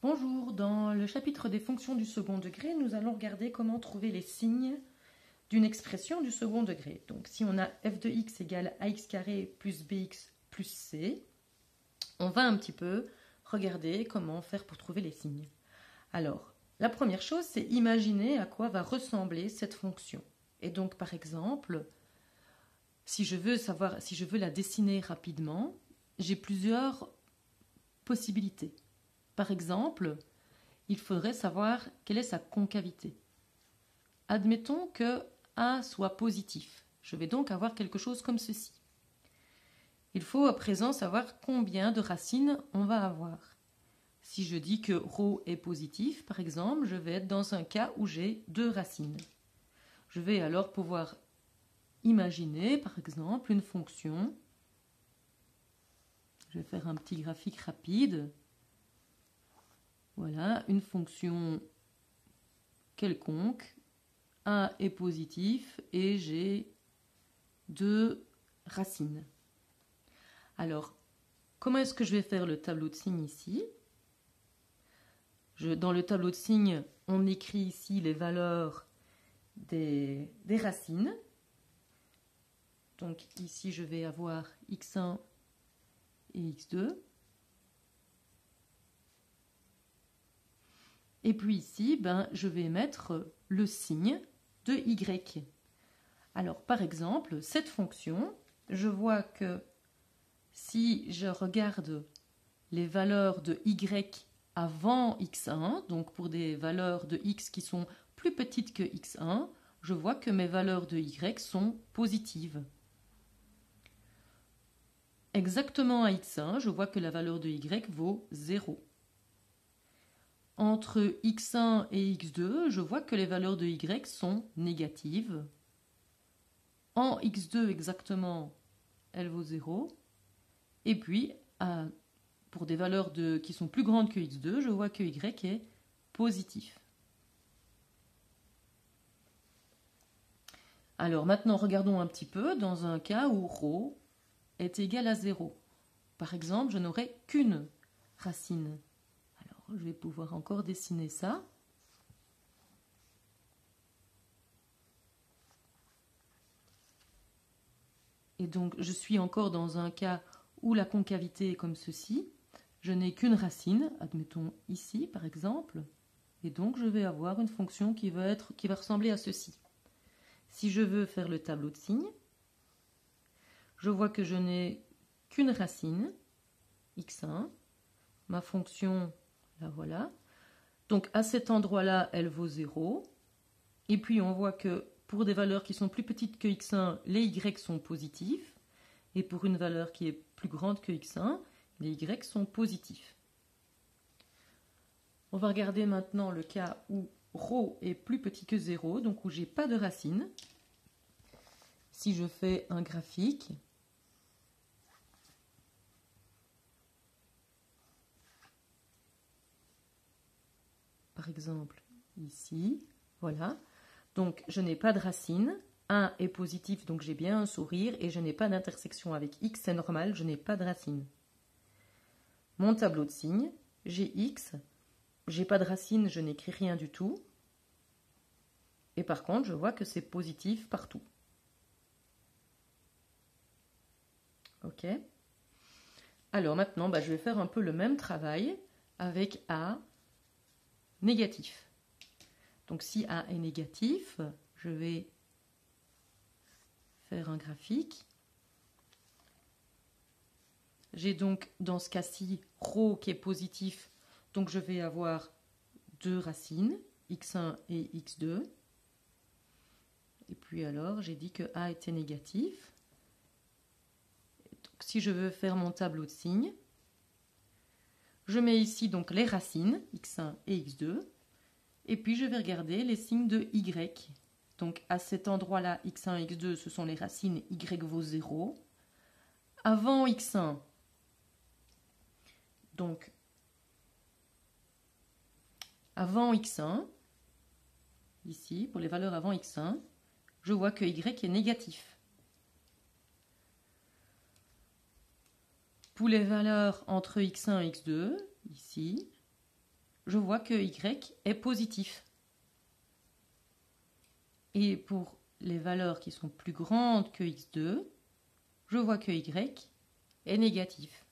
Bonjour, dans le chapitre des fonctions du second degré, nous allons regarder comment trouver les signes d'une expression du second degré. Donc si on a f de x égale ax carré plus bx plus c, on va un petit peu regarder comment faire pour trouver les signes. Alors, la première chose, c'est imaginer à quoi va ressembler cette fonction. Et donc, par exemple, si je veux la dessiner rapidement, j'ai plusieurs possibilités. Par exemple, il faudrait savoir quelle est sa concavité. Admettons que A soit positif. Je vais donc avoir quelque chose comme ceci. Il faut à présent savoir combien de racines on va avoir. Si je dis que ρ est positif, par exemple, je vais être dans un cas où j'ai 2 racines. Je vais alors pouvoir imaginer, par exemple, une fonction. Je vais faire un petit graphique rapide. Voilà, une fonction quelconque. A est positif et j'ai 2 racines. Alors, comment est-ce que je vais faire le tableau de signes ici ? Dans le tableau de signes, on écrit ici les valeurs des racines. Donc ici, je vais avoir x1 et x2. Et puis ici, je vais mettre le signe de y. Alors, par exemple, cette fonction, je vois que si je regarde les valeurs de y avant x1, donc pour des valeurs de x qui sont plus petites que x1, je vois que mes valeurs de y sont positives. Exactement à x1, je vois que la valeur de y vaut 0. Entre x1 et x2, je vois que les valeurs de y sont négatives. En x2 exactement, elle vaut 0. Et puis, pour des valeurs qui sont plus grandes que x2, je vois que y est positif. Alors maintenant, regardons un petit peu dans un cas où ρ est égal à 0. Par exemple, je n'aurai qu'une racine. Alors, je vais pouvoir encore dessiner ça. Et donc, je suis encore dans un cas où la concavité est comme ceci. Je n'ai qu'une racine, admettons ici par exemple, et donc je vais avoir une fonction qui va ressembler à ceci. Si je veux faire le tableau de signes, je vois que je n'ai qu'une racine, x1, ma fonction, la voilà. Donc à cet endroit-là, elle vaut 0, et puis on voit que pour des valeurs qui sont plus petites que x1, les y sont positifs, et pour une valeur qui est plus grande que x1, les y sont positifs. On va regarder maintenant le cas où ρ est plus petit que 0, donc où j'ai pas de racine. Si je fais un graphique, par exemple ici, voilà. Donc je n'ai pas de racine, 1 est positif, donc j'ai bien un sourire, et je n'ai pas d'intersection avec x, c'est normal, je n'ai pas de racine. Mon tableau de signes, j'ai x, j'ai pas de racine, je n'écris rien du tout. Et par contre, je vois que c'est positif partout. Ok. Alors maintenant, je vais faire un peu le même travail avec A négatif. Donc si A est négatif, je vais faire un graphique. J'ai donc dans ce cas-ci ρ qui est positif, donc je vais avoir 2 racines, x1 et x2. Et puis alors, j'ai dit que A était négatif. Donc, si je veux faire mon tableau de signes, je mets ici donc les racines, x1 et x2. Et puis je vais regarder les signes de y. Donc à cet endroit-là, x1 et x2, ce sont les racines, y vaut 0. Avant x1, donc avant x1, ici, pour les valeurs avant x1, je vois que y est négatif. Pour les valeurs entre x1 et x2, ici, je vois que y est positif. Et pour les valeurs qui sont plus grandes que x2, je vois que y est négatif.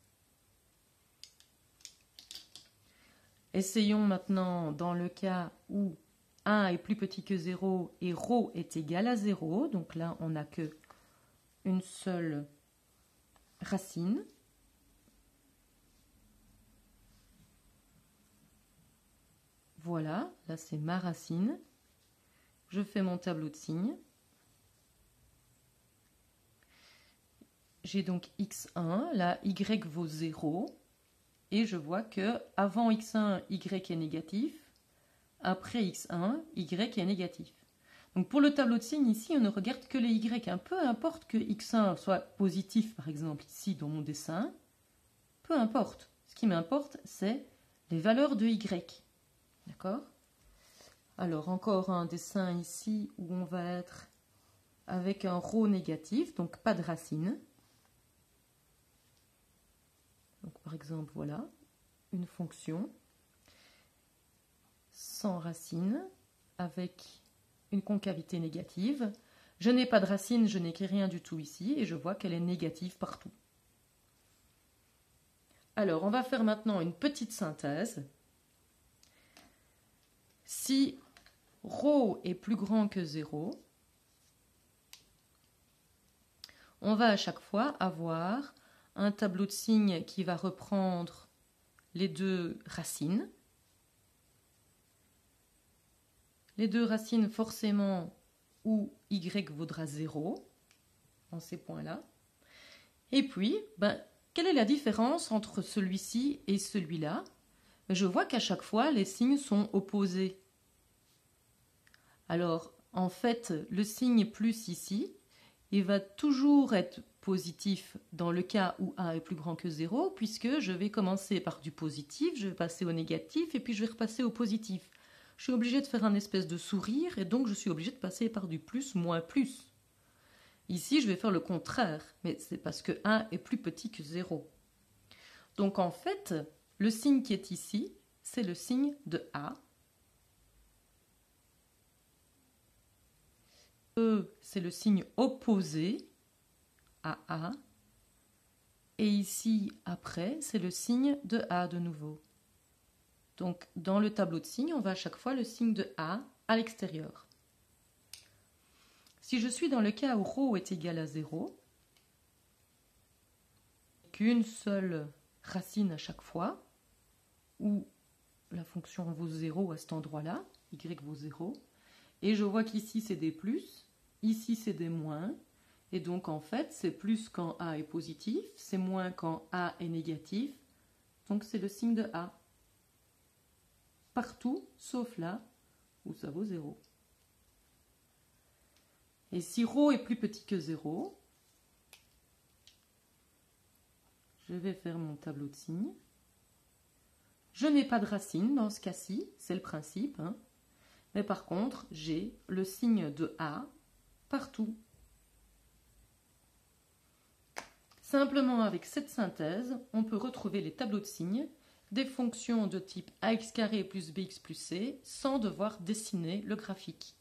Essayons maintenant dans le cas où 1 est plus petit que 0 et ρ est égal à 0. Donc là, on n'a que une seule racine. Voilà, là c'est ma racine. Je fais mon tableau de signes. J'ai donc x1, là y vaut 0. Et je vois que avant x1, y est négatif. Après x1, y est négatif. Donc pour le tableau de signes, ici, on ne regarde que les y. Peu importe que x1 soit positif, par exemple, ici dans mon dessin. Peu importe. Ce qui m'importe, c'est les valeurs de y. D'accord? Alors, encore un dessin ici où on va être avec un ρ négatif, donc pas de racine. Donc, par exemple, voilà, une fonction sans racine avec une concavité négative. Je n'ai pas de racine, je n'écris rien du tout ici et je vois qu'elle est négative partout. Alors, on va faire maintenant une petite synthèse. Si ρ est plus grand que 0, on va à chaque fois avoir un tableau de signes qui va reprendre les deux racines. Les deux racines forcément où y vaudra 0, en ces points-là. Et puis, quelle est la différence entre celui-ci et celui-là? Je vois qu'à chaque fois, les signes sont opposés. Alors, en fait, le signe plus ici, il va toujours être positif dans le cas où A est plus grand que 0, puisque je vais commencer par du positif, je vais passer au négatif, et puis je vais repasser au positif. Je suis obligée de faire un espèce de sourire, et donc je suis obligée de passer par du plus moins plus. Ici, je vais faire le contraire, mais c'est parce que 1 est plus petit que 0. Donc en fait, le signe qui est ici, c'est le signe de A. E, c'est le signe opposé à A. Et ici, après, c'est le signe de A de nouveau. Donc, dans le tableau de signes, on va à chaque fois le signe de A à l'extérieur. Si je suis dans le cas où ρ est égal à 0, qu'une seule racine à chaque fois, où la fonction vaut 0 à cet endroit-là, y vaut 0, et je vois qu'ici c'est des plus, ici c'est des moins, et donc en fait c'est plus quand A est positif, c'est moins quand A est négatif, donc c'est le signe de A. Partout, sauf là, où ça vaut 0. Et si ρ est plus petit que 0, je vais faire mon tableau de signes. Je n'ai pas de racine dans ce cas-ci, c'est le principe. Mais par contre, j'ai le signe de A partout. Simplement avec cette synthèse, on peut retrouver les tableaux de signes des fonctions de type ax carré plus bx plus c sans devoir dessiner le graphique.